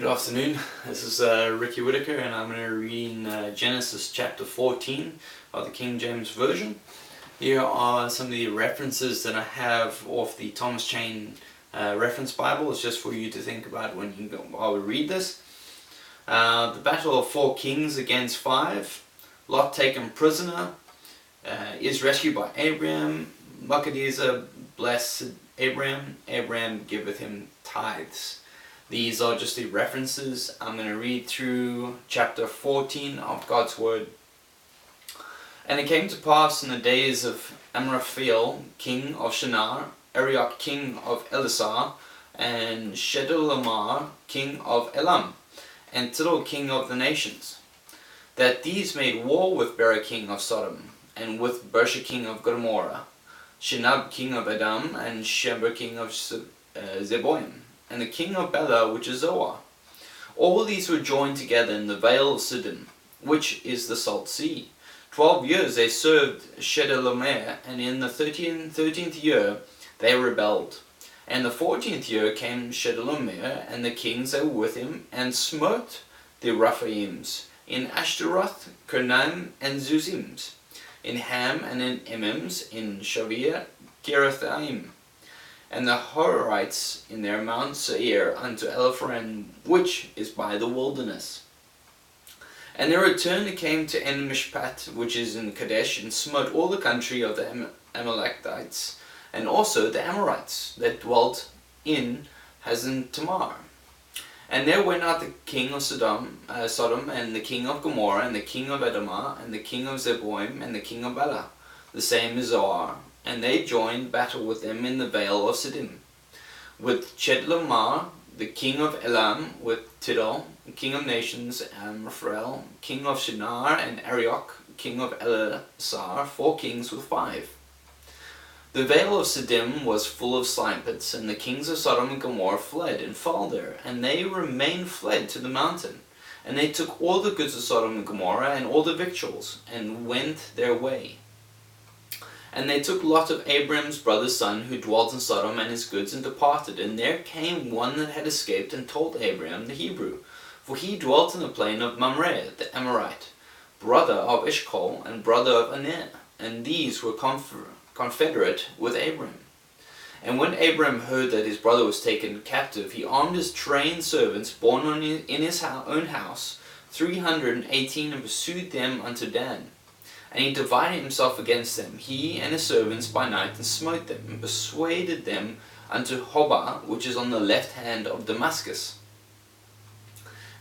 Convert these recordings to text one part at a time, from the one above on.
Good afternoon, this is Ricky Whitaker, and I'm going to read Genesis chapter 14 of the King James Version. Here are some of the references that I have off the Thomas Chain Reference Bible. It's just for you to think about while we read this. The battle of 4 kings against 5, Lot taken prisoner, is rescued by Abram, Melchizedek blessed Abram, Abram giveth him tithes. These are just the references. I'm going to read through chapter 14 of God's Word. And it came to pass in the days of Amraphel, king of Shinar, Arioch, king of Elasar, and Chedorlaomer, king of Elam, and Tidal, king of the nations, that these made war with Bera, king of Sodom, and with Bersha, king of Gomorrah, Shinab, king of Adam, and Sheber, king of Zeboim, and the king of Bela, which is Zoar. All these were joined together in the vale of Siddim, which is the salt sea. 12 years they served Chedorlaomer, and in the 13th year they rebelled. And the 14th year came Chedorlaomer, and the kings that were with him, and smote the Rephaims in Ashtaroth, Karnaim, and Zuzims, in Ham, and in Emims, in Shavir, Kirithaim, and the Horites in their Mount Seir unto Elapharan, which is by the wilderness. And they returned and came to En-Mishpat, which is in Kadesh, and smote all the country of the Amalekites, and also the Amorites that dwelt in Hazan Tamar. And there went out the king of Sodom, and the king of Gomorrah, and the king of Adamah, and the king of Zeboim, and the king of Bela, the same as Zoar. And they joined battle with them in the vale of Siddim, with Chedorlaomer, the king of Elam, with Tidal, king of nations, Amraphel, king of Shinar, and Arioch, king of Elasar, 4 kings with 5. The vale of Siddim was full of slime pits, and the kings of Sodom and Gomorrah fled and fell there, and they remained fled to the mountain. And they took all the goods of Sodom and Gomorrah, and all the victuals, and went their way. And they took Lot of Abram's brother's son, who dwelt in Sodom, and his goods, and departed. And there came one that had escaped, and told Abram the Hebrew, for he dwelt in the plain of Mamre, the Amorite, brother of Eshcol, and brother of Aner, and these were confederate with Abram. And when Abram heard that his brother was taken captive, he armed his trained servants, born in his own house, 318, and pursued them unto Dan. And he divided himself against them, he and his servants, by night, and smote them, and persuaded them unto Hobah, which is on the left hand of Damascus.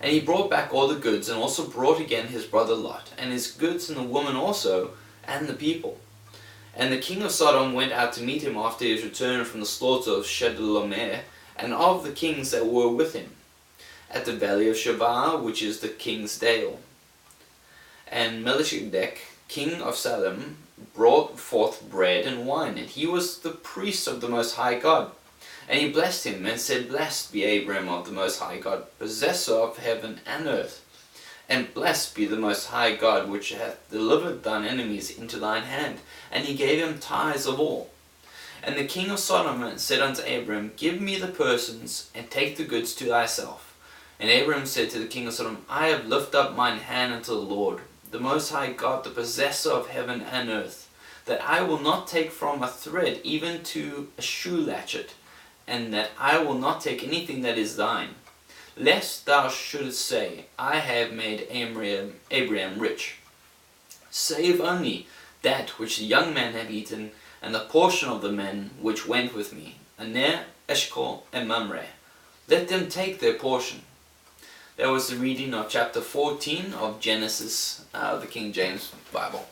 And he brought back all the goods, and also brought again his brother Lot, and his goods, and the woman also, and the people. And the king of Sodom went out to meet him after his return from the slaughter of Chedorlaomer, and of the kings that were with him, at the valley of Shavah, which is the king's dale. And Melchizedek, king of Salem, brought forth bread and wine, and he was the priest of the Most High God. And he blessed him, and said, Blessed be Abram of the Most High God, possessor of heaven and earth. And blessed be the Most High God, which hath delivered thine enemies into thine hand. And he gave him tithes of all. And the king of Sodom said unto Abram, Give me the persons, and take the goods to thyself. And Abram said to the king of Sodom, I have lifted up mine hand unto the Lord, the Most High God, the possessor of heaven and earth, that I will not take from a thread even to a shoe latchet, and that I will not take anything that is thine, lest thou shouldest say, I have made Abraham rich. Save only that which the young man had eaten, and the portion of the men which went with me, Aner, Eshcol, and Mamre. Let them take their portion. That was the reading of chapter 14 of Genesis, the King James Bible.